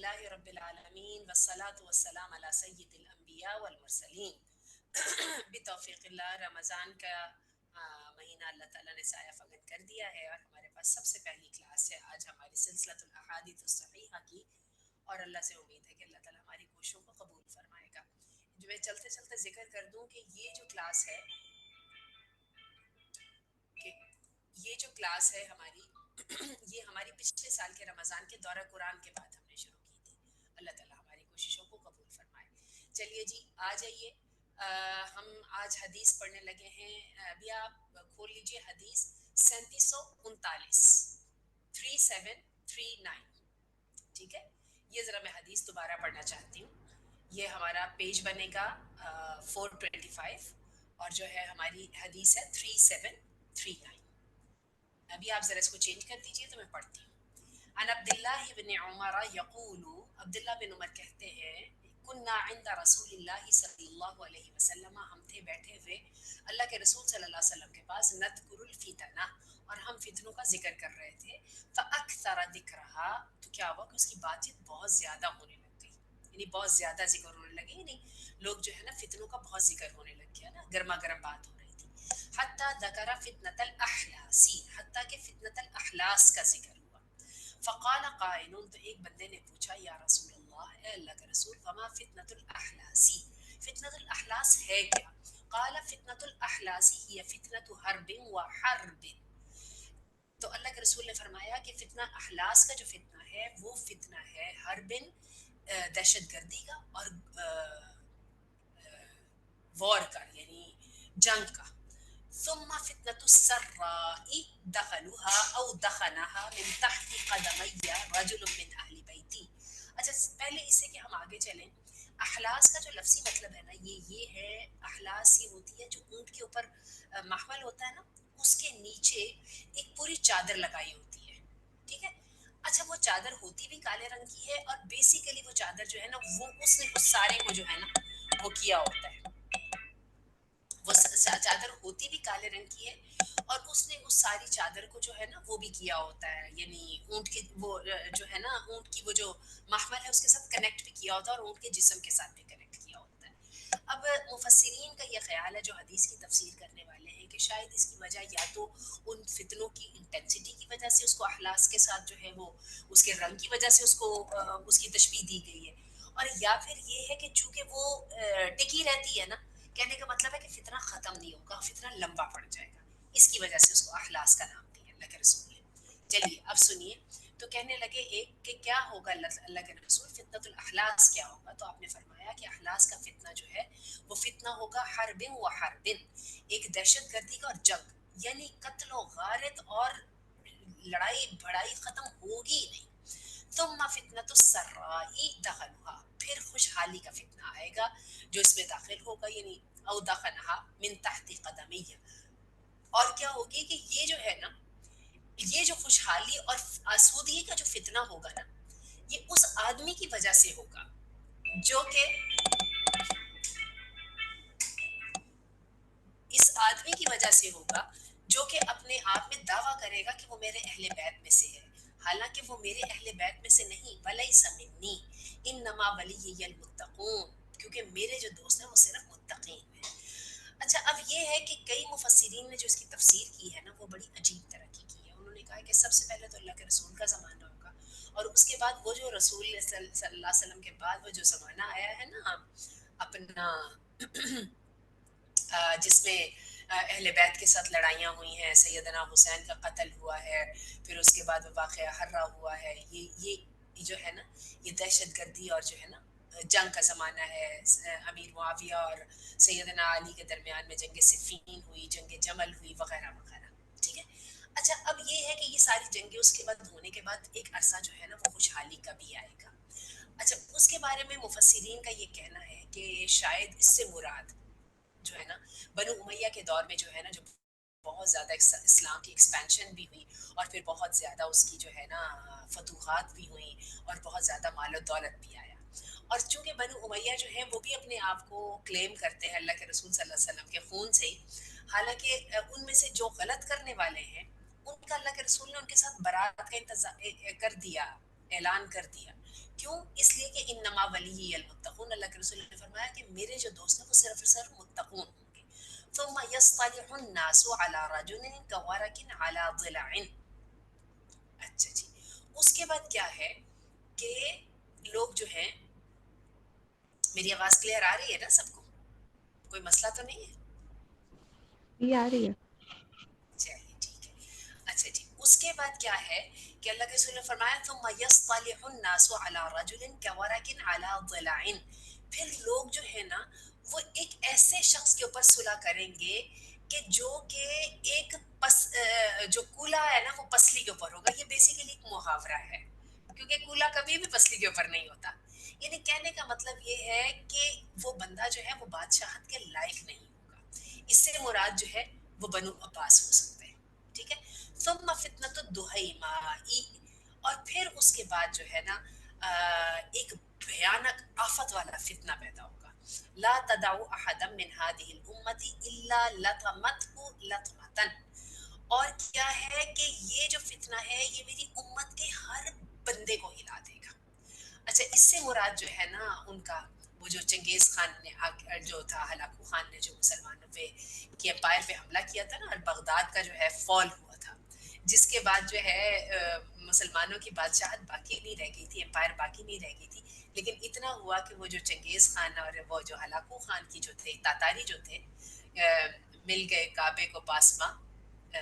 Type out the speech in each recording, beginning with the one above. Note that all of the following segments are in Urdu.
للہ رب العالمین والصلاة والسلام علی سید الانبیاء والمرسلین بتوفیق اللہ رمضان کا مہینہ اللہ تعالیٰ نے سایہ فگن کر دیا ہے اور ہمارے پاس سب سے پہلی کلاس ہے آج ہماری سلسلۃ الاحادیث الصحیحہ کی، اور اللہ سے امید ہے کہ اللہ تعالیٰ ہماری کوششوں کو قبول فرمائے گا۔ جو میں چلتے چلتے ذکر کر دوں کہ کہ یہ جو کلاس ہے ہماری یہ ہماری پچھلے سال کے رمضان کے دورہ قرآن کے بعد ہم نے شروع کی تھی۔ اللہ تعالیٰ ہماری کوششوں کو قبول فرمائے۔ چلیے جی آ جائیے، ہم آج حدیث پڑھنے لگے ہیں۔ ابھی آپ کھول لیجئے حدیث 3739، 3739، ٹھیک ہے؟ یہ ذرا میں حدیث دوبارہ پڑھنا چاہتی ہوں۔ یہ ہمارا پیج بنے گا 425، اور جو ہے ہماری حدیث ہے 3739۔ ابھی آپ ذرا اس کو چینج کر دیجئے تو میں پڑھتی ہوں۔ عن عبد اللہ بن عمر یقول، عبداللہ بن عمر کہتے ہیں، کننا عند رسول اللہ صلی اللہ علیہ وسلم، ہم تھے بیٹھے ہوئے اللہ کے رسول صلی اللہ علیہ وسلم کے پاس، نذکر الفتنہ، اور ہم فتنوں کا ذکر کر رہے تھے۔ فاکثر ذکرہا، تو کیا ہوا کہ اس کی بات چیت بہت زیادہ ہونے لگ گئی، یعنی بہت زیادہ ذکر ہونے لگے، یعنی لوگ جو ہے نا فتنوں کا بہت ذکر ہونے لگ گیا نا، گرما گرم بات ہو رہی تھی۔ حتی ذکر فتنة الاحلاس، حتیٰ کہ فتنة الاحلاس کا ذکر ہوا۔ فقال قائل، تو ایک بندے نے پوچھا، یا رسول اللہ، اے اللہ کے رسول، فما فتنة الاحلاس، فتنة الاحلاس ہے کیا؟ قال فتنة الاحلاس هي فتنة حرب وحرب، تو اللہ کے رسول نے فرمایا کہ فتنہ احلاس کا جو فتنہ ہے وہ فتنہ ہے حربن، دہشت گردی کا، اور وار کا، یعنی جنگ کا۔ ثم فتنة السراء دخلوها او دخنها من تحت قدمی رجل من اہل بیتی۔ اچھا پہلے اس سے کہ ہم آگے چلیں، احلاس کا جو لفظی مطلب ہے نا، یہ ہے، احلاس یہ ہوتی ہے جو اونٹ کے اوپر محمل ہوتا ہے نا، اس کے نیچے ایک پوری چادر لگائی ہوتی ہے، ٹھیک ہے؟ اچھا وہ چادر ہوتی بھی کالے رنگ کی ہے، اور بیسیکلی وہ چادر جو ہے نا وہ اس نے اس سارے کو جو ہے نا وہ کیا ہوتا ہے، وہ چادر ہوتی بھی کالے رنگ کی ہے، اور اس نے اس ساری چادر کو جو ہے نا وہ بھی کیا ہوتا ہے، یعنی اونٹ کے وہ جو ہے نا اونٹ کی وہ جو محمل ہے اس کے ساتھ کنیکٹ بھی کیا ہوتا ہے، اور اونٹ کے جسم کے ساتھ بھی کنیکٹ کیا ہوتا ہے۔ اب مفسرین کا یہ خیال ہے جو حدیث کی تفسیر کرنے والے ہیں، کہ شاید اس کی وجہ یا تو ان فتنوں کی انٹینسٹی کی وجہ سے اس کو احلاس کے ساتھ جو ہے وہ اس کے رنگ کی وجہ سے اس کو اس کی تشبیہ دی گئی ہے، اور یا پھر یہ ہے کہ چونکہ وہ ٹکی رہتی ہے نا، کہنے کا مطلب ہے کہ فتنہ ختم نہیں ہوگا، فتنہ لمبا پڑ جائے گا، اس کی وجہ سے اس کو احلاس کا نام دیا اللہ کے رسول نے۔ چلیے اب سنیے، تو کہنے لگے ایک کہ کیا ہوگا اللہ کے رسول، فتنۃ الاحلاس کیا ہوگا؟ تو آپ نے فرمایا کہ احلاس کا فتنہ جو ہے وہ فتنہ ہوگا حرب و حربن، ایک دہشت گردی کا اور جنگ، یعنی قتل و غارت اور لڑائی بڑائی ختم ہوگی ہی نہیں۔ ثم فتنة السراء دخلوها، پھر خوشحالی کا فتنہ آئے گا جو اس میں داخل ہوگا، یعنی او دخنها من تحت قدمی، اور کیا ہوگی کہ یہ جو ہے نا، یہ جو خوشحالی اور آسودگی کا جو فتنہ ہوگا نا، یہ اس آدمی کی وجہ سے ہوگا جو کہ اس آدمی کی وجہ سے ہوگا جو کہ اپنے آپ میں دعویٰ کرے گا کہ وہ میرے اہل بیت میں سے ہے، حالانکہ وہ میرے اہل بیت میں سے نہیں، ولیس منی انما ولی المتقون، کیونکہ میرے جو دوست ہیں وہ صرف متقین ہیں۔ اچھا اب یہ ہے کہ کئی مفسرین نے جو اس کی تفسیر کی ہے نا وہ بڑی عجیب طرح کی ہے۔ انہوں نے کہا کہ سب سے پہلے تو اللہ کے رسول کا زمانہ ہوگا، اور اس کے بعد وہ جو رسول صلی اللہ علیہ وسلم کے بعد وہ جو زمانہ آیا ہے نا اپنا جس میں اہل بیت کے ساتھ لڑائیاں ہوئی ہیں، سیدنا حسین کا قتل ہوا ہے، پھر اس کے بعد وہ واقعہ حرہ ہوا ہے، یہ جو ہے نا یہ دہشت گردی اور جو ہے نا جنگ کا زمانہ ہے۔ امیر معاویہ اور سیدنا علی کے درمیان میں جنگ صفین ہوئی، جنگ جمل ہوئی، وغیرہ وغیرہ، ٹھیک ہے؟ اچھا اب یہ ہے کہ یہ ساری جنگیں اس کے بعد ہونے کے بعد ایک عرصہ جو ہے نا وہ خوشحالی کا بھی آئے گا۔ اچھا اس کے بارے میں مفسرین کا یہ کہنا ہے کہ شاید اس سے مراد جو ہے نا بنو امیہ کے دور میں جو ہے نا جو بہت زیادہ اسلام کی ایکسپینشن بھی ہوئی، اور پھر بہت زیادہ اس کی جو ہے نا فتوحات بھی ہوئیں، اور بہت زیادہ مال و دولت بھی آیا، اور چونکہ بنو امیہ جو ہیں وہ بھی اپنے آپ کو کلیم کرتے ہیں اللہ کے رسول صلی اللہ علیہ وسلم کے خون سے ہی، حالانکہ ان میں سے جو غلط کرنے والے ہیں ان کا اللہ کے رسول نے ان کے ساتھ برات کا کر دیا، اعلان کر دیا، کیوں؟ اس لیے کہ انما ولی المتقون، اللہ کے رسول نے فرمایا کہ میرے جو دوست ہیں وہ صرف صرف متقون ہوں گے. ثم يصطلح الناس على رجل كورك على ضلع. اچھا جی، اس کے بعد کیا ہے کہ لوگ جو ہیں، میری آواز کلیئر آ رہی ہے نا سب کو؟ کوئی مسئلہ تو نہیں ہے؟ یہ آ رہی ہے. چلیے ٹھیک ہے. اچھا جی، اس کے بعد کیا ہے کہ اللہ کے رسول نے فرمایا ثم يصطلح الناس على رجل كورك على ضلع. پھر لوگ جو ہے نا وہ ایک ایسے شخص کے اوپر صلح کریں گے کہ ایک جو کولا ہے نا وہ پسلی کے اوپر ہوگا. یہ بیسیکلی ایک محاورہ ہے، کیونکہ کولا کبھی بھی پسلی کے اوپر نہیں ہوتا. یعنی کہنے کا مطلب یہ ہے کہ وہ بندہ جو ہے وہ بادشاہت کے لائق نہیں ہوگا. اس سے مراد جو ہے وہ بنو عباس ہو سکتے ہیں. ٹھیک ہے. ثم فتنۃ الدہیمائی، اور پھر اس کے بعد جو ہے نا ایک بھیانک آفت والا فتنہ پیدا ہوگا. لا تدعوا احدا من هذه الامه الا لطمته لطمه. اور کیا ہے کہ یہ جو فتنہ ہے یہ میری امت کے ہر بندے کو ہلا دے گا. اچھا، اس سے مراد جو ہے نا ان کا وہ جو چنگیز خان نے جو تھا، ہلاکو خان نے جو مسلمانوں پہ کی امپائر پہ حملہ کیا تھا نا، اور بغداد کا جو ہے فال ہوا تھا، جس کے بعد جو ہے مسلمانوں کی بادشاہت باقی نہیں رہ گئی تھی، امپائر باقی نہیں رہ گئی تھی. لیکن اتنا ہوا کہ وہ جو چنگیز خان اور وہ جو ہلاکو خان کی جو تھے تاتاری جو تھے مل گئے کعبے کو پاسما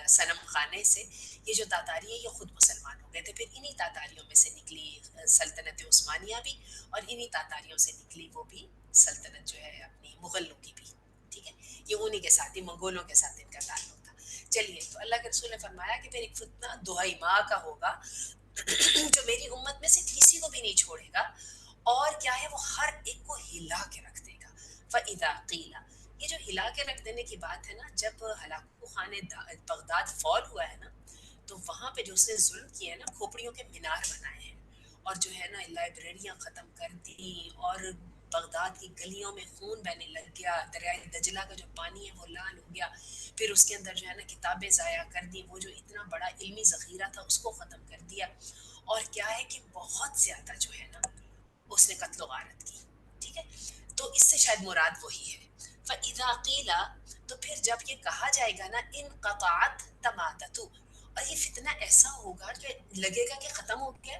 صنم خانے سے. یہ جو تاتاری ہیں یہ خود مسلمان ہو گئے تھے. پھر انہی تاتاریوں میں سے نکلی سلطنت عثمانیہ بھی، اور انہی تاتاریوں سے نکلی وہ بھی سلطنت جو ہے اپنی مغلوں کی بھی. ٹھیک ہے، یہ انہی کے ساتھ ہی منگولوں کے ساتھ ان کا تعلق تھا. چلیے، تو اللہ کے رسول نے فرمایا کہ پھر ایک فتنہ دہائی ماں کا ہوگا جو میری امت میں سے کسی کو بھی نہیں چھوڑے گا، اور کیا ہے وہ ہر ایک کو ہلا کے رکھ دے گا. فَإِذَا قِيلَ، یہ جو ہلا کے رکھ دینے کی بات ہے نا، جب ہلاکو خان بغداد فال ہوا ہے نا، تو وہاں پہ جو اس نے ظلم کیا ہے نا، کھوپڑیوں کے مینار بنائے ہیں، اور جو ہے نا لائبریریاں ختم کر دیں، اور بغداد کی گلیوں میں خون بہنے لگ گیا، دریائے دجلہ کا جو پانی ہے وہ لال ہو گیا. پھر اس کے اندر جو ہے نا کتابیں ضائع کر دی، وہ جو اتنا بڑا علمی ذخیرہ تھا اس کو ختم کر دیا. اور کیا ہے کہ بہت زیادہ جو ہے نا اس نے قتل و غارت کی. ٹھیک ہے، تو اس سے شاید مراد وہی ہے. فَإِذَا قِيلَ، تو پھر جب یہ کہا جائے گا نا انقطعت تمادت، اور یہ فتنہ ایسا ہوگا کہ لگے گا کہ ختم ہو گیا،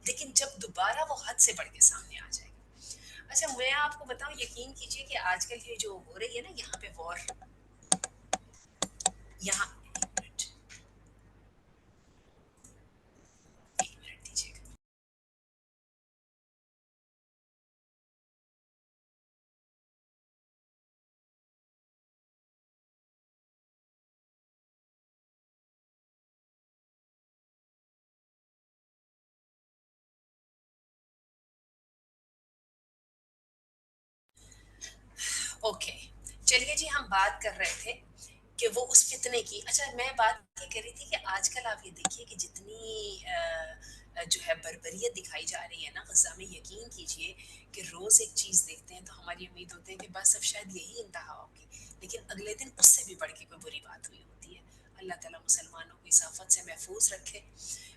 لیکن جب دوبارہ وہ حد سے بڑھ کے سامنے آ جائے گا. اچھا، میں آپ کو بتاؤں، یقین کیجئے کہ آج کل یہ جو ہو رہی ہے نا یہاں پہ وار، یہاں ایک منٹ دیجیے گا. اوکے، چلیے جی، ہم بات کر رہے تھے کہ وہ اس فتنے کی. اچھا، میں بات یہ کر رہی تھی کہ آج کل آپ یہ دیکھیے کہ جتنی جو ہے بربریت دکھائی جا رہی ہے نا غزہ میں، یقین کیجئے کہ روز ایک چیز دیکھتے ہیں تو ہماری امید ہوتی ہے کہ بس اب شاید یہی انتہا ہوگی، لیکن اگلے دن اس سے بھی بڑھ کے کوئی بری بات ہوئی ہوتی ہے. اللہ تعالیٰ مسلمانوں کو اس آفت سے محفوظ رکھے.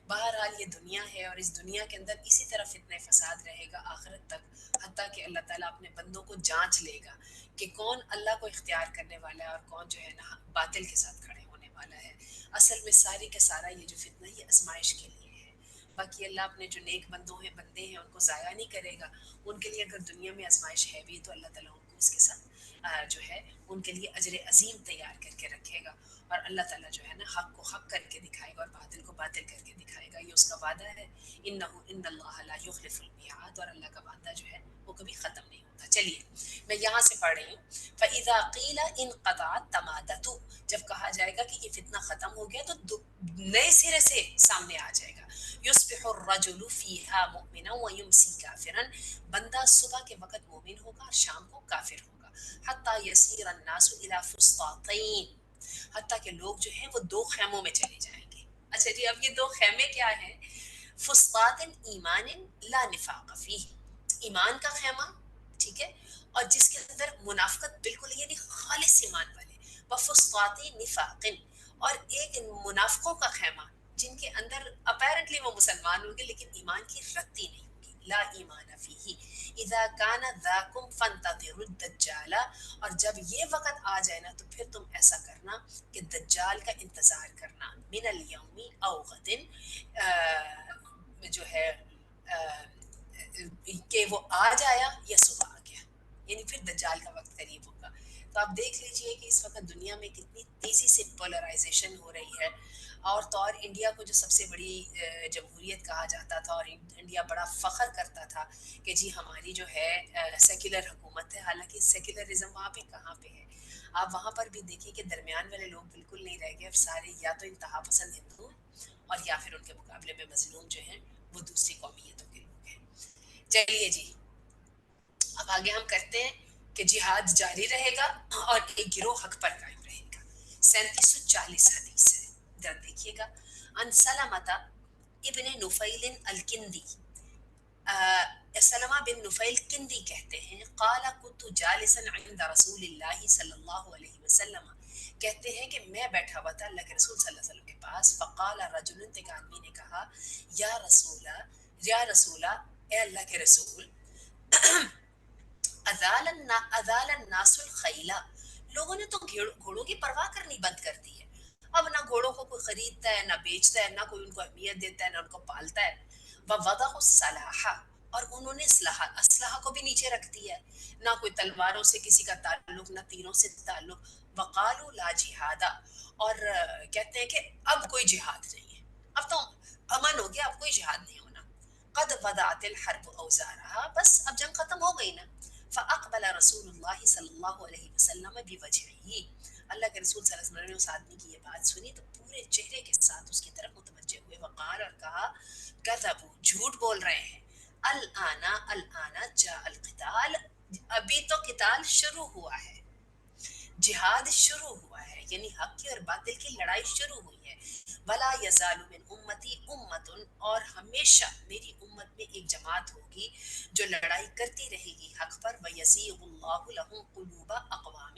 بہرحال یہ دنیا ہے، اور اس دنیا کے اندر اسی طرح فتنہ فساد رہے گا آخرت تک، حتیٰ کہ اللہ تعالیٰ اپنے بندوں کو جانچ لے گا کہ کون اللہ کو اختیار کرنے والا ہے اور کون جو ہے نا باطل کے ساتھ کھڑے ہونے والا ہے. اصل میں ساری کا سارا یہ جو فتنہ یہ آزمائش کے لیے ہے. باقی اللہ اپنے جو نیک بندے ہیں ان کو ضائع نہیں کرے گا. ان کے لیے اگر دنیا میں آزمائش ہے بھی تو اللہ تعالیٰ ان کو اس کے ساتھ جو ہے ان کے لیے اجر عظیم تیار کر کے رکھے گا. اور اللہ تعالیٰ جو ہے نا حق کو حق کر کے دکھائے گا اور باطل کو باطل کر کے دکھائے گا. یہ اس کا وعدہ ہے. ان اللہ لا یخلف المیعاد، اور اللہ کا وعدہ جو ہے وہ کبھی ختم نہیں ہوتا. چلیے میں یہاں سے پڑھ رہی ہوں. فَإِذَا قِيلَ انقطعت تمادت، جب کہا جائے گا کہ یہ فتنہ ختم ہو گیا تو نئے سرے سے سامنے آ جائے گا. یصبح الرجل فیہا مؤمنا ویمسی کافرا، بندہ صبح کے وقت مومن ہوگا اور شام کو کافر ہوگا. حتی یسیر الناس الی فسطاطین، حتیٰ کہ لوگ جو ہیں وہ دو خیموں میں چلے جائیں گے. اچھا جی، اب یہ دو خیمے کیا ہیں؟ فسطاط ایمان لا نفاق فیہ، ایمان کا خیمہ، ٹھیک ہے، اور جس کے اندر منافقت بالکل یعنی خالص ایمان والے. وفسطاط نفاق، اور ایک منافقوں کا خیمہ جن کے اندر اپیرنٹلی وہ مسلمان ہوں گے لیکن ایمان کی رتی نہیں ہوگی. لا ایمان فیہ اذا کان ذاکم فانتظروا الدجال، اور جب یہ وقت آ جائے نا تو پھر تم ایسا کرنا کہ دجال کا انتظار کرنا، من الیوم او غد، جو ہے کہ وہ آج آیا یا صبح آ گیا، یعنی پھر دجال کا وقت قریب ہوگا۔ تو آپ دیکھ لیجئے کہ اس وقت دنیا میں کتنی تیزی سے پولرائزیشن ہو رہی ہے، اور تو اور انڈیا کو جو سب سے بڑی جمہوریت کہا جاتا تھا اور انڈیا بڑا فخر کرتا تھا کہ جی ہماری جو ہے سیکولر حکومت ہے، حالانکہ سیکولرزم وہاں پہ کہاں پہ ہے؟ آپ وہاں پر بھی دیکھیں کہ درمیان والے لوگ بالکل نہیں رہ گئے، سارے یا تو انتہا پسند ہندو ہیں اور یا پھر ان کے مقابلے میں مظلوم جو ہیں وہ دوسری قومیتوں کے لوگ ہیں۔ چلیے جی، اب آگے ہم کرتے ہیں کہ جہاد جاری رہے گا اور ایک گروہ حق پر قائم رہے گا۔ 3740 حدیث ہے، ذرا دیکھیے گا۔ ان سلمۃ ابن نفیل الکندی، سلمہ بن نفیل کندی کہتے ہیں، قال كنت جالسا عند رسول اللہ صلی اللہ علیہ وسلم، کہتے ہیں کہ میں بیٹھا ہوا تھا اللہ کے رسول صلی اللہ علیہ وسلم کے پاس، فقال رجل، ایک آدمی نے کہا، یا رسول، اے اللہ کے رسول، اذال الناس الخیلا، لوگوں نے تو گھوڑوں کی پرواہ کرنی بند کر دی ہے، اب نہ گھوڑوں کو کوئی خریدتا ہے، نہ بیچتا ہے، نہ کوئی ان کو اہمیت دیتا ہے، نہ ان کو پالتا ہے۔ وَوَضَعُوا السَّلَاحَ، اور انہوں نے اسلحہ کو بھی نیچے رکھ دیا ہے، نہ کوئی تلواروں سے کسی کا تعلق، نہ تیروں سے تعلق۔ وَقَالُوا لَا جِهَادَ، اور کہتے ہیں کہ اب کوئی جہاد نہیں ہے، اب تو امن ہو گیا، اب کوئی جہاد نہیں ہونا۔ قد وضعت الحرب اوزارها، بس اب جنگ ختم ہو گئی نا۔ فاقبل رسول اللہ صلی اللہ علیہ وسلم بوجہہ، اللہ کے رسول صلی اللہ علیہ وسلم نے اس آدمی کی یہ بات سنی تو پورے چہرے کے ساتھ اس کی طرف متوجہ ہوئے، وقال، اور کہا، کذبوا، جھوٹ بول رہے ہیں، الآن جاء القتال، ابھی تو قتال شروع ہوا ہے، جہاد شروع ہوا ہے، یعنی حق کی اور باطل کی لڑائی شروع ہوئی ہے۔ ولا یزال من امتی امت، اور ہمیشہ میری امت میں ایک جماعت ہوگی جو لڑائی کرتی رہے گی حق پر، ویزیغ اللہ لہم قلوب اقوام،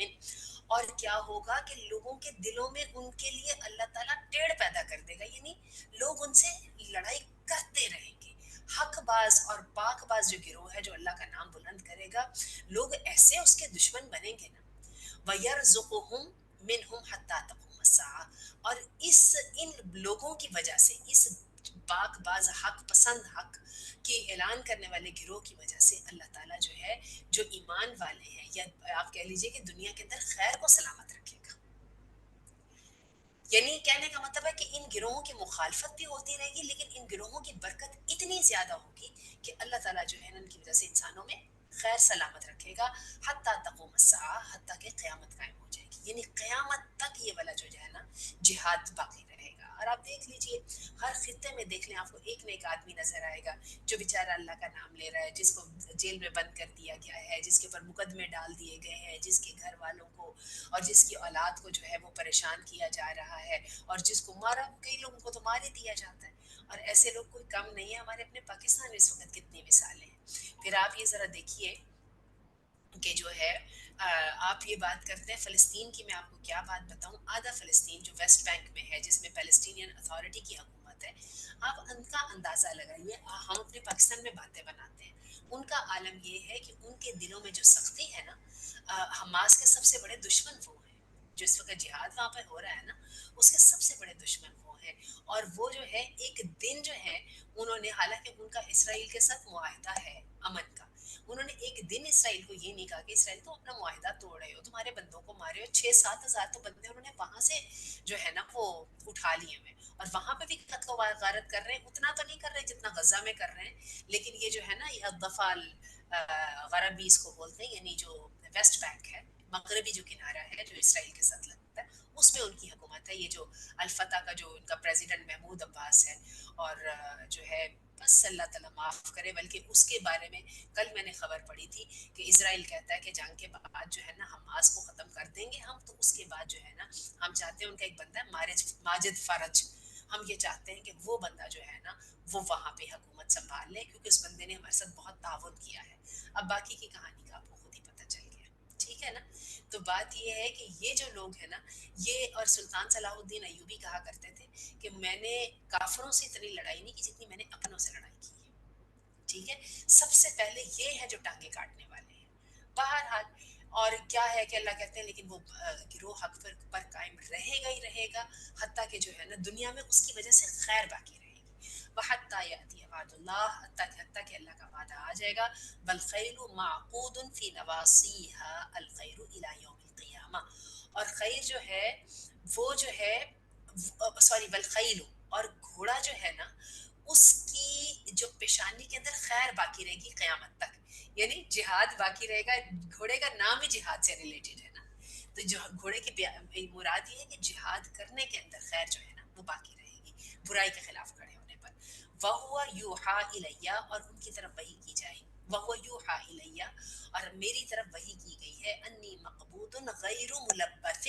اور کیا ہوگا کہ لوگوں کے دلوں میں ان کے لیے اللہ تعالیٰ ٹیڑھ پیدا کر دے گا، یعنی لوگ ان سے لڑائی کرتے رہیں گے۔ حق باز اور پاک باز جو گروہ ہے جو اللہ کا نام بلند کرے گا، لوگ ایسے اس کے دشمن بنیں گے نا۔ وَيَرْزُقُهُمْ مِنْهُمْ حَتَّى تَقُومَ السَّاعَةُ، اور ان لوگوں کی وجہ سے، اس پاک باز حق پسند حق کی اعلان کرنے والے گروہ کی وجہ سے، اللہ تعالیٰ جو ہے جو ایمان والے ہیں، یا آپ کہہ لیجئے کہ دنیا کے اندر خیر کو سلامت رکھے گا۔ یعنی کہنے کا مطلب ہے کہ ان گروہوں کی مخالفت بھی ہوتی رہے گی، لیکن ان گروہوں کی برکت اتنی زیادہ ہوگی کہ اللہ تعالیٰ جو ہے ان کی وجہ سے انسانوں میں خیر سلامت رکھے گا، حتیٰ تقوم الساعہ، حتیٰ کہ قیامت قائم ہو جائے گی، یعنی قیامت تک یہ والا جو ہے نا جہاد باقی رہے گا۔ اور آپ دیکھ لیجئے ہر خطے میں دیکھ لیں، آپ کو ایک نہ ایک آدمی نظر آئے گا جو بیچارہ اللہ کا نام لے رہا ہے، جس کو جیل میں بند کر دیا گیا ہے، جس کے اوپر مقدمے ڈال دیے گئے ہیں، جس کے گھر والوں کو اور جس کی اولاد کو جو ہے وہ پریشان کیا جا رہا ہے، اور جس کو مارا، کئی لوگوں کو تو مار ہی دیا جاتا ہے، اور ایسے لوگ کوئی کم نہیں ہے۔ ہمارے اپنے پاکستان میں اس وقت کتنی مثالیں ہیں۔ پھر آپ یہ ذرا دیکھیے کہ جو ہے آپ یہ بات کرتے ہیں فلسطین کی، میں آپ کو کیا بات بتاؤں، آدھا فلسطین جو ویسٹ بینک میں ہے، جس میں پیلسٹینین اتھارٹی کی حکومت ہے، آپ ان کا اندازہ لگائیے، ہم اپنے پاکستان میں باتیں بناتے ہیں، ان کا عالم یہ ہے کہ ان کے دلوں میں جو سختی ہے نا، حماس کے سب سے بڑے دشمن وہ ہیں، جو اس وقت جہاد وہاں پہ ہو رہا ہے نا، اس کے سب سے بڑے دشمن وہ ہیں، اور وہ جو ہے ایک دن جو ہے انہوں نے، حالانکہ ان کا اسرائیل کے ساتھ معاہدہ ہے امن کا، انہوں نے ایک دن اسرائیل کو یہ نہیں کہا کہ اسرائیل تو اپنا معاہدہ توڑ رہے ہو، تمہارے بندوں کو مارے ہو، 6-7 ہزار تو بندے انہوں نے وہاں سے جو ہے نا وہ اٹھا لیے ہوئے، اور وہاں پہ بھی قتل و غارت کر رہے ہیں، اتنا تو نہیں کر رہے جتنا غزہ میں کر رہے ہیں، لیکن یہ جو ہے نا یہ الضفہ غربی اس کو بولتے ہیں، یعنی جو ویسٹ بینک ہے، مغربی جو کنارہ ہے جو اسرائیل کے ساتھ لگتا ہے، اس میں ان کی حکومت ہے، یہ جو الفتح کا جو ان کا پریزیڈنٹ محمود عباس ہے، اور جو ہے بس اللہ تعالیٰ معاف کرے، بلکہ اس کے بارے میں کل میں نے خبر پڑھی تھی کہ اسرائیل کہتا ہے کہ جنگ کے بعد جو ہے نا حماس کو ختم کر دیں گے ہم، تو اس کے بعد جو ہے نا ہم چاہتے ہیں، ان کا ایک بندہ ہے ماجد فرج، ہم یہ چاہتے ہیں کہ وہ بندہ جو ہے نا وہ وہاں پہ حکومت سنبھال لے، کیونکہ اس بندے نے ہمارے ساتھ بہت تعاون کیا ہے۔ اب باقی کی کہانی کا آپ کو خود ہی پتہ چل گیا، ٹھیک ہے نا؟ تو بات یہ ہے کہ یہ جو لوگ ہیں نا، یہ، اور سلطان صلاح الدین ایوبی کہا کرتے تھے کہ میں نے کافروں سے اتنی لڑائی نہیں کی جتنی میں نے اپنوں سے لڑائی کی ہے، ٹھیک ہے، سب سے پہلے یہ ہے جو ٹانگیں کاٹنے والے ہیں بہرحال. اور کیا ہے کہ اللہ کہتے ہیں لیکن وہ گروہ حق پر قائم رہے گا ہی رہے گا، حتیٰ کہ جو ہے نا دنیا میں اس کی وجہ سے خیر باقی رہے گی. وحتیٰ یأتی وعد اللہ، حتیٰ کہ اللہ کا وعدہ آ جائے گا. والخیل معقود فی نواصیها الخیر الی یوم القیامہ، اور خیر جو ہے وہ جو ہے سوری والخیل، اور گھوڑا جو ہے نا اس کی جو پیشانی کے اندر خیر باقی رہے گی قیامت تک. یعنی جہاد باقی رہے گا، گھوڑے کا نام ہی جہاد سے ریلیٹڈ ہے نا. تو جو گھوڑے کی مراد یہ ہے کہ جہاد کرنے کے اندر خیر جو ہے نا وہ باقی رہے گی برائی کے خلاف کھڑے ہونے پر. وَهُوَ يُوحَىٰ إِلَيَّ، اور ان کی طرف وحی کی جائے. وَهُوَ يُوحَىٰ إِلَيَّ، اور میری طرف وحی کی گئی ہے. انی مقبوض غیر ملبث،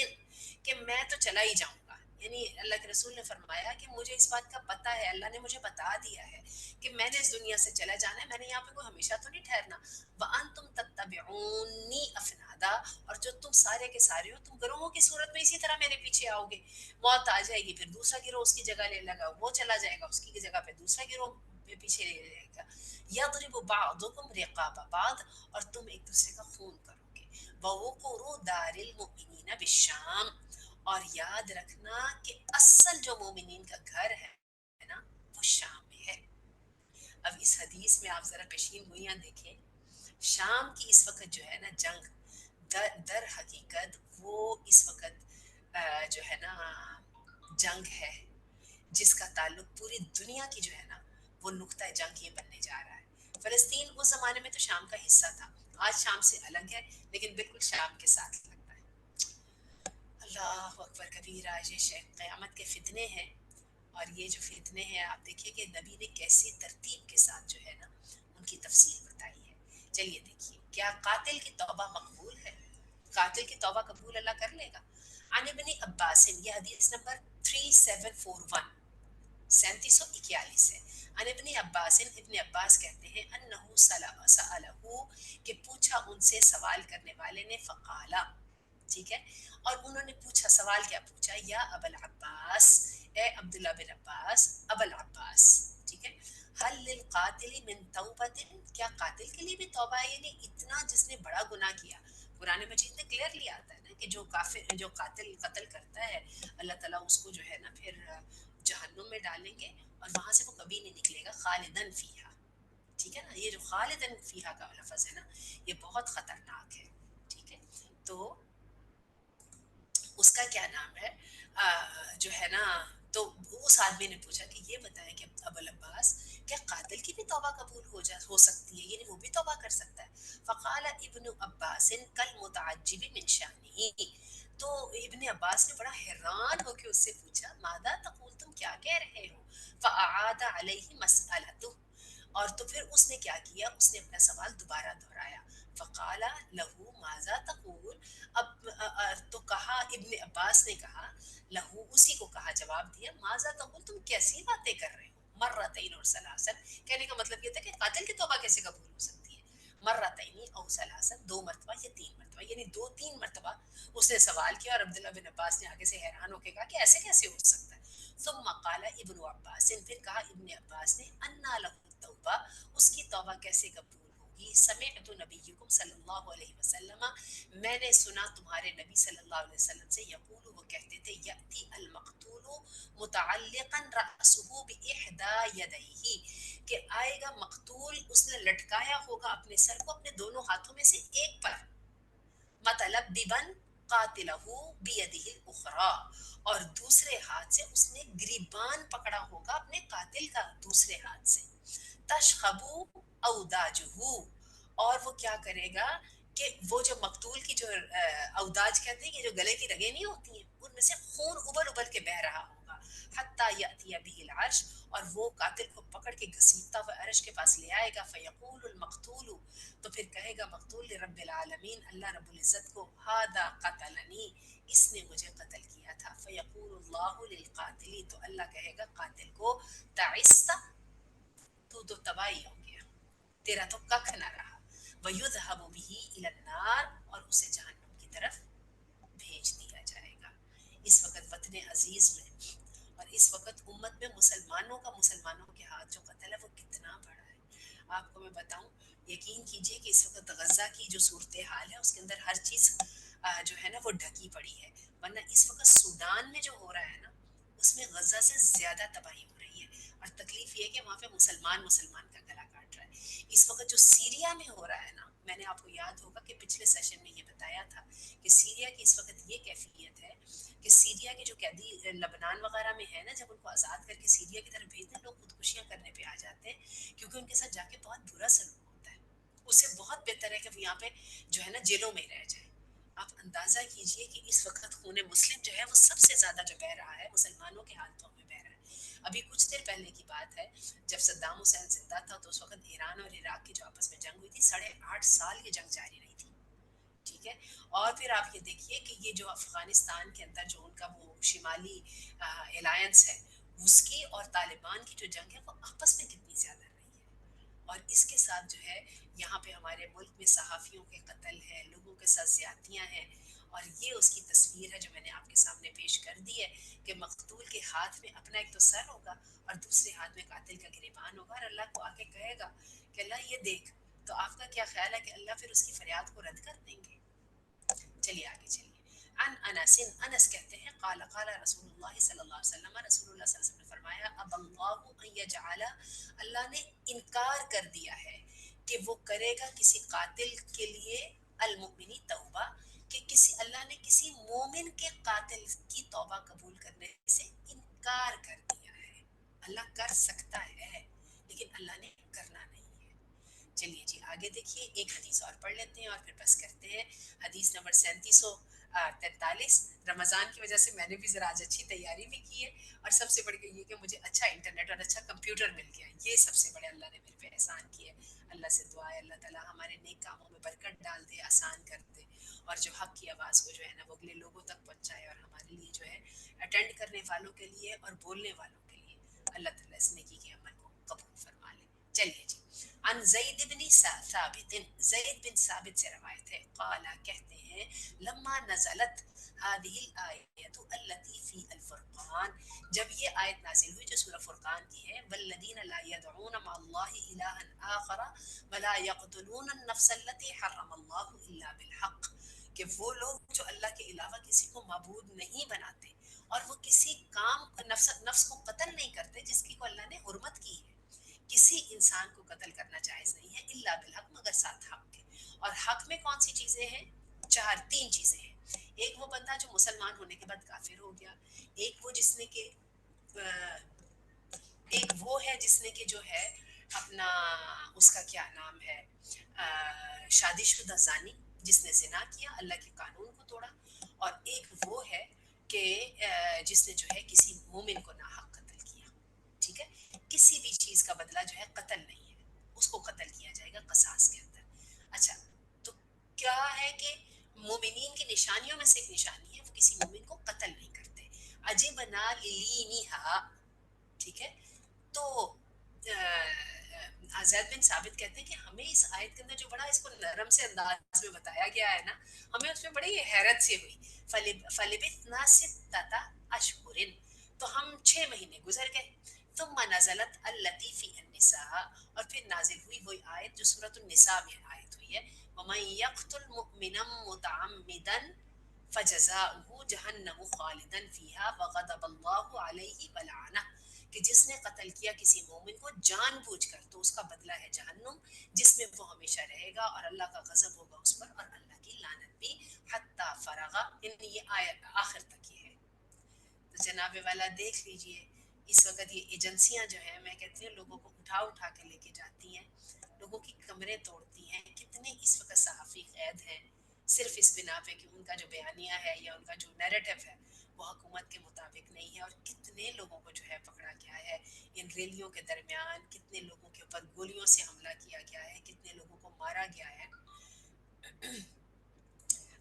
کہ میں تو چلا ہی جاؤں گا. یعنی اللہ کے رسول نے فرمایا کہ مجھے اس بات کا پتہ ہے، اللہ نے مجھے بتا دیا ہے کہ میں نے اس دنیا سے چلا جانا ہے، میں نے یہاں پہ کوئی ہمیشہ تو نہیں ٹھہرنا. وَأَنْتُمْ تَتَّبِعُونِّي أَفْنَادًا، اور جو تم سارے کے سارے ہو تم گروہوں کی صورت میں اسی طرح میرے پیچھے آؤ گے. موت آ جائے گی پھر دوسرا گروہ اس کی جگہ لے لگا، وہ چلا جائے گا اس کی جگہ پہ دوسرا گروہ پہ پیچھے لے جائے گا. یضرب بعضکم رقاب بعض، اور تم ایک دوسرے کا خون کرو گے. وَوُقُرُ دَارِ الْمُؤْمِنِينَ بِالشَّامِ، اور یاد رکھنا کہ اصل جو مومنین کا گھر ہے نا وہ شام میں ہے. اب اس حدیث میں آپ ذرا پیشین گوئیاں دیکھیں. شام کی اس وقت جو ہے نا جنگ، در حقیقت وہ اس وقت جو ہے نا جنگ ہے جس کا تعلق پوری دنیا کی جو ہے نا وہ نقطۂ جنگ یہ بننے جا رہا ہے. فلسطین اس زمانے میں تو شام کا حصہ تھا، آج شام سے الگ ہے لیکن بالکل شام کے ساتھ لگتا ہے. اللہ اکبر کبیرہ. یہ قیامت کے فتنے ہیں، اور یہ جو فتنے ہیں آپ دیکھیے کہ نبی نے کیسی ترتیب کے ساتھ جو ہے نا ان کی تفصیل بتائی ہے. چلیے دیکھیے، کیا قاتل کی توبہ مقبول ہے؟ قاتل کی توبہ قبول اللہ کر لے گا؟ عن ابن عباس، یہ حدیث نمبر 3741، 3741 ہے. عن ابن عباس، ابن عباس کہتے ہیں انہو سألہو، کہ پوچھا ان سے سوال کرنے والے نے. فقالا، ٹھیک ہے، اور انہوں نے پوچھا، سوال کیا پوچھا؟ یا ابا العباس، اے عبداللہ بن عباس، ابا العباس، ٹھیک ہے. حل للقاتل من توبت، کیا قاتل کے لیے بھی توبہ ہے؟ یعنی اتنا جس نے بڑا گناہ کیا، قرآن مجید میں کلیئرلی آتا ہے نا کہ جو کافر، جو قاتل قتل کرتا ہے اللہ تعالیٰ اس کو جو ہے نا پھر جہنم میں ڈالیں گے اور وہاں سے وہ کبھی نہیں نکلے گا. خالدن فیہا، ٹھیک ہے نا. یہ جو خالدن فیہا کا لفظ ہے نا یہ بہت خطرناک ہے. ٹھیک ہے، تو اس کا کیا نام ہے جو ہے نا، تو اس آدمی نے پوچھا کہ یہ بتائیں کہ ابو العباس، کیا قاتل کی بھی توبہ قبول ہو سکتی ہے؟ یعنی وہ بھی توبہ کر سکتا ہے؟ فقال ابن عباس کالمتعجب من شأنہ، تو ابن عباس نے بڑا حیران ہو کے اس سے پوچھا، ماذا تقول، تم کیا کہہ رہے ہو؟ فاعاد علیہ مسئلتہ، اور تو پھر اس نے کیا کیا، اس نے اپنا سوال دوبارہ دہرایا. فقال لہو ماذا تقول، اب تو کہا، ابن عباس نے کہا، لہو اسی کو کہا، جواب دیا، ماذا تقول، تم کیسی باتیں کر رہے ہو؟ مرتین اور ثلاثن، کہنے کا مطلب یہ تھا کہ قاتل کی توبہ کیسے قبول ہو سکتی ہے؟ مرتین او ثلاثن، دو مرتبہ یا تین مرتبہ، یعنی دو تین مرتبہ اس نے سوال کیا. اور عبداللہ بن عباس نے آگے سے حیران ہو کے کہا کہ ایسے کیسے ہو سکتا ہے؟ ثم قال ابن عباس، پھر کہا ابن عباس نے، انا لہ التوبہ، اس کی توبہ کیسے قبول ہوگی؟ سمعت نبیکم صلی اللہ علیہ وسلم، میں نے سنا تمہارے نبی صلی اللہ علیہ وسلم سے، یقول، وہ کہتے تھے، یأتی المقتول متعلقا رأسه بإحدى یدیہ، کہ آئے گا مقتول اس نے لٹکایا ہوگا اپنے سر کو اپنے دونوں ہاتھوں میں سے ایک پر، متلببا قاتلہ بیدہ الاخری، اور دوسرے ہاتھ سے اس نے گریبان پکڑا ہوگا اپنے قاتل کا دوسرے ہاتھ سے. تشخبو اوداجہ، اور وہ کیا کرے گا کہ وہ جو مقتول کی جو اوداج کہتے ہیں کہ جو گلے کی رگیں نہیں ہوتی ہیں ان میں سے خون ابل ابل کے بہ رہا ہوگا. حتی یأتی بہ العرش، اور وہ قاتل کو پکڑ کے گھسیٹتا ہوا عرش کے پاس لے آئے گا. فیقول المقتول، تو پھر کہے گا مقتول، رب العالمین، اللہ رب العزت کو، ھذا قتلنی، اس نے مجھے قتل کیا تھا. فیقول اللہ للقاتل، تو اللہ کہے گا قاتل کو، تعست، تو تباہی ہو گیا، تیرا تو ککھ نہ رہا. وَيُذْهَبُ بِهِ إِلَى النَّارِ، اور اسے جہنم کی طرف بھیج دیا جائے گا. اس وقت وطن عزیز میں اور اس وقت امت میں مسلمانوں کا مسلمانوں کے ہاتھ جو قتل ہے وہ کتنا بڑا ہے. آپ کو میں بتاؤں، یقین کیجئے کہ اس وقت غزہ کی جو صورتحال ہے اس کے اندر ہر چیز جو ہے نا وہ ڈھکی پڑی ہے، ورنہ اس وقت سودان میں جو ہو رہا ہے نا اس میں غزہ سے زیادہ تباہی ہو رہی ہے، اور تکلیف یہ ہے کہ وہاں پہ مسلمان کا گلا کاٹ رہا ہے۔ اس وقت جو سیریا میں ہو رہا ہے نا، میں نے آپ کو یاد ہوگا کہ پچھلے سیشن میں یہ بتایا تھا کہ سیریا کی اس وقت یہ کیفیت ہے کہ سیریا کے جو قیدی لبنان وغیرہ میں ہے نا، جب ان کو آزاد کر کے سیریا کی طرف بھیجتے ہیں لوگ خودکشیاں کرنے پہ آ جاتے ہیں، کیونکہ ان کے ساتھ جا کے بہت برا سلوک ہوتا ہے۔ اس سے بہت بہتر ہے کہ وہ یہاں پہ جو ہے نا جیلوں میں رہ جائے۔ آپ اندازہ کیجئے کہ اس وقت خون مسلم جو ہے وہ سب سے زیادہ جو بہہ رہا ہے مسلمانوں کے ہاتھوں میں بہہ رہا ہے۔ ابھی کچھ دیر پہلے کی بات ہے، جب صدام حسین زندہ تھا تو اس وقت ایران اور عراق کی جو آپس میں جنگ ہوئی تھی، 8.5 سال یہ جنگ جاری رہی تھی، ٹھیک ہے؟ اور پھر آپ یہ دیکھیے کہ یہ جو افغانستان کے اندر جو ان کا وہ شمالی الائنس ہے، اس کی اور طالبان کی جو جنگ ہے وہ آپس میں کتنی زیادہ رہی ہے۔ اور اس کے ساتھ جو ہے یہاں پہ ہمارے ملک میں صحافیوں کے قتل ہیں، لوگوں کے ساتھ زیادتیاں ہیں، اور یہ اس کی تصویر ہے جو میں نے آپ کے سامنے پیش کر دی ہے کہ مقتول کے ہاتھ میں اپنا ایک تو سر ہوگا اور دوسرے ہاتھ میں قاتل کا گریبان ہوگا، اور اللہ کو آ کے کہے گا کہ اللہ یہ دیکھ، تو آپ کا کیا خیال ہے کہ اللہ پھر اس کی فریاد کو رد کر دیں گے؟ چلیے آگے چلیے۔ عن انس، انس کہتے ہیں قال قال رسول اللہ صلی اللہ علیہ وسلم، رسول اللہ صلی اللہ علیہ وسلم نے فرمایا اب اللہ ان یجعل، اللہ نے انکار کر دیا ہے کہ وہ کرے گا کسی قاتل کے لیے المؤمنی توبہ، کہ کسی اللہ نے کسی مومن کے قاتل کی توبہ قبول کرنے سے انکار کر دیا ہے۔ اللہ کر سکتا ہے لیکن اللہ نے کرنا نہیں ہے۔ چلیے جی آگے دیکھیے، ایک حدیث اور پڑھ لیتے ہیں اور پھر بس کرتے ہیں۔ حدیث نمبر 3743۔ رمضان کی وجہ سے میں نے بھی ذرا آج اچھی تیاری بھی کی ہے، اور سب سے بڑھ کے یہ کہ مجھے اچھا انٹرنیٹ اور اچھا کمپیوٹر مل گیا، یہ سب سے بڑے اللہ نے میرے پہ احسان کیا ہے۔ اللہ سے دعا ہے اللہ تعالیٰ ہمارے نیک کاموں میں برکت ڈال دے، آسان کر دے، اور جو حق کی آواز کو جو ہے نا وہ اگلے لوگوں تک پہنچائے، اور ہمارے لیے جو ہے اٹینڈ کرنے والوں کے لیے اور بولنے والوں کے لیے اللہ تعالیٰ اس نیکی کے عمل کو قبول فرما لے۔ چلیے جی، عن زید بن ثابت، زید بن ثابت سے روایت ہے، قال کہتے ہیں لما نزلت هذه الآية التي في الفرقان، جب یہ آیت نازل ہوئی جو سورہ فرقان کی ہے، والذین لا يدعون مع الله إلها آخر ولا يقتلون النفس التي حرم الله إلا بالحق، کہ وہ لوگ جو اللہ کے علاوہ کسی کو معبود نہیں بناتے اور وہ کسی کام نفس کو قتل نہیں کرتے جس کی کو اللہ نے حرمت کی ہے۔ کسی انسان کو قتل کرنا جائز نہیں ہے الا بالحق، مگر ساتھ حق کے۔ اور حق میں کون سی چیزیں ہیں؟ تین چیزیں ہیں۔ ایک وہ بندہ جو مسلمان ہونے کے بعد کافر ہو گیا، ایک وہ جس نے کہ ایک وہ ہے جس نے کہ جو ہے اپنا اس کا کیا نام ہے شادی شدہ زانی جس نے زنا کیا، اللہ کے قانون کو توڑا، اور ایک وہ ہے کہ جس نے جو ہے کسی مومن کو ناحق قتل کیا، ٹھیک ہے؟ کسی بھی چیز کا بدلہ جو ہے قتل نہیں ہے، اس کو قتل کیا جائے گا قصاص کے اندر۔ اچھا، تو کیا ہے کہ مومنین کی نشانیوں میں سے ایک نشانی ہے وہ کسی مومن کو قتل نہیں کرتے۔ عجبنا للینھا، ٹھیک ہے؟ تو زید بن ثابت کہتے ہیں کہ ہمیں اس آیت کے اندر جو بڑا اس کو نرم سے انداز میں بتایا گیا ہے نا، ہمیں اس میں بڑی حیرت سی ہوئی۔ فلبثنا ستۃ اشہر، تو ہم 6 مہینے گزر گئے۔ ثم نزلت التی فی النساء، اور پھر نازل ہوئی وہی آیت جو سورۃ النساء میں آیت ہوئی ہے، ومن یقتل مؤمنا متعمدا فجزاؤہ جہنم خالدا فیہا وغضب اللہ علیہ ولعنہ، کہ جس نے قتل کیا کسی مومن کو جان بوجھ کر تو اس کا بدلہ ہے جہنم جس میں وہ ہمیشہ رہے گا، اور اللہ کا غضب ہوگا اس پر اور اللہ کی لعنت بھی۔ حتی فرغا، یعنی یہ آیت آخر تک یہ ہے۔ تو جناب والا دیکھ لیجئے، اس وقت یہ ایجنسیاں جو ہیں میں کہتی ہوں لوگوں کو اٹھا اٹھا کے لے کے جاتی ہیں، لوگوں کی کمریں توڑتی ہیں، کتنے اس وقت صحافی قید ہیں صرف اس بنا پہ کہ ان کا جو بیانیہ ہے یا ان کا جو نیریٹو ہے وہ حکومت کے مطابق نہیں ہے، اور کتنے لوگوں کو جو ہے پکڑا گیا ہے ان ریلیوں کے درمیان، کتنے لوگوں کے اوپر گولیوں سے حملہ کیا گیا ہے، کتنے لوگوں کو مارا گیا ہے۔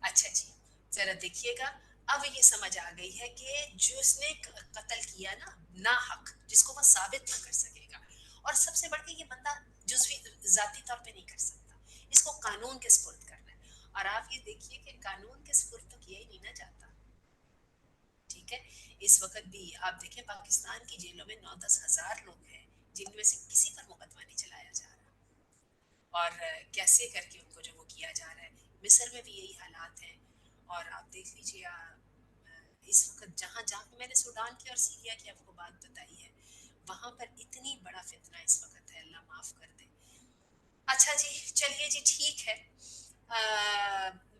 اچھا جی، ذرا دیکھیے گا، اب یہ سمجھ آ گئی ہے کہ جس نے قتل کیا نا ناحق، جس کو وہ ثابت نہ کر سکے گا، اور سب سے بڑھ کے یہ بندہ جزوی ذاتی طور پہ نہیں کر سکتا، اس کو قانون کے سپرد کرنا ہے، اور آپ یہ دیکھیے کہ قانون کے سپرد تو کیا ہی نہیں نہ جاتا، ٹھیک ہے؟ اس وقت بھی آپ دیکھیں پاکستان کی جیلوں میں 9-10 ہزار لوگ ہیں جن میں سے کسی پر مقدمہ نہیں چلایا جا رہا، اور کیسے کر کے ان کو جو وہ کیا جا رہا ہے. مصر میں بھی یہی حالات ہیں. اور آپ دیکھ لیجیے اس وقت جہاں جہاں میں نے سوڈان کی اور سیریا کی آپ کو بات بتائی ہے، وہاں پر اتنی بڑا فتنہ اس وقت ہے، اللہ معاف کر دے. اچھا جی، چلیے جی، ٹھیک ہے.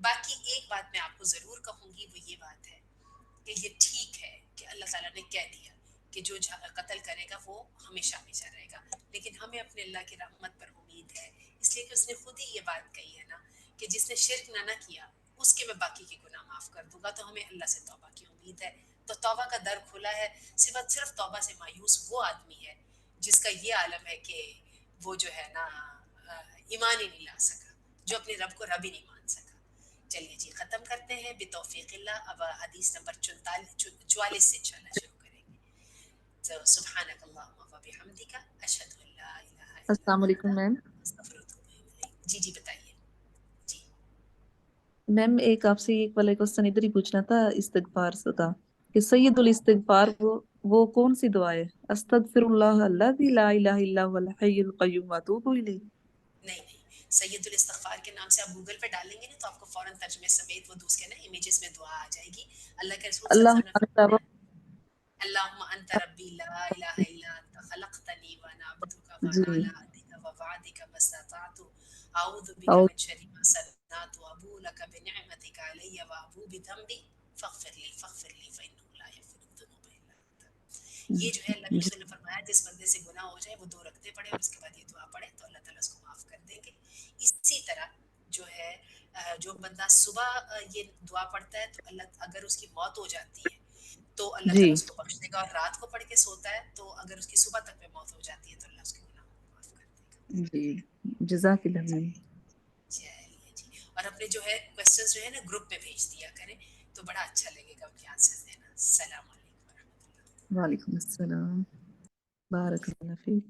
باقی ایک بات میں آپ کو ضرور کہوں گی، وہ یہ بات ہے کہ یہ ٹھیک ہے کہ اللہ تعالیٰ نے کہہ دیا کہ جو قتل کرے گا وہ ہمیشہ ہمیشہ رہے گا، لیکن ہمیں اپنے اللہ کی رحمت پر امید ہے، اس لیے کہ اس نے خود ہی یہ بات کہی ہے نا کہ جس نے شرک نہ کیا اس کے میں باقی کے گناہ معاف کر دوں گا. تو ہمیں اللہ سے توبہ کی امید ہے. تو توبہ کا در کھلا ہے. صرف توبہ سے مایوس وہ آدمی ہے جس کا یہ عالم ہے کہ وہ جو ہے نا ایمان ہی نہیں لا سکا، جو اپنے رب کو رب ہی نہیں مان سکا. چلیے جی، ختم کرتے ہیں بتوفیق اللہ. اب حدیث نمبر 44 سے انشاءاللہ شروع کریں گے. تو سبحانک اللہم و بحمدک، اشہد ان لا الہ الا السلام انت، علیکم میم. استغفرک و اتوب الیک. جی بتائیے. جی میم ایک آپ سے ایک والا کوشچن ادھر ہی پوچھنا تھا استغفار کا کہ سید الاستغفار وہ کون سی دعا ہے؟ استغفر اللہ الذی لا الہ الا هو الحی القیوم واتوب الیہ. نہیں، سید الاستغفار کے نام سے آپ گوگل پہ ڈالیں گے نا تو آپ کو فوراً ترجمے سمیت وہ دوسرے نا امیجز میں دعا آ جائے گی. اللہ کے رسول صلی اللہ اللہ علیہ وسلم نے فرمایا اللہم انت ربی لا الہ الا انت خلقتنی وانا عبدک وانا جی علی عہدک ووعدک ما استطعت اعوذ بک او من شر ما صنعت وابوء لک بنعمتک علی وابوء بذنبی فاغفر لی فانہ لا یغفر الذنوب الا انت. یہ جو ہے اللہ کے جی رسول نے فرمایا جس بندے سے گناہ ہو جائے وہ 2 رکعتیں پڑھے اور اس کے بعد یہ دعا پڑھے تو اللہ تعالیٰ اس کو معاف کر دیں گے. اسی طرح جو ہے جو بندہ صبح یہ دعا پڑھتا ہے تو اللہ اگر اس کی موت ہو جاتی ہے تو اللہ جی تعالیٰ اس کو بخش دے گا، اور رات کو پڑھ کے سوتا ہے تو اگر اس کی صبح تک میں موت ہو جاتی ہے تو اللہ اس کے گناہوں کو معاف کر دے گا. جی جزاک اللہ میم. چلیے جی، اور اپنے جو ہے کوشچنز جو ہے نا گروپ پہ بھیج دیا کریں تو بڑا اچھا لگے گا ان کے آنسر دینا. السلام علیکم ورحمۃ اللہ. وعلیکم السلام. بارک اللہ فیک.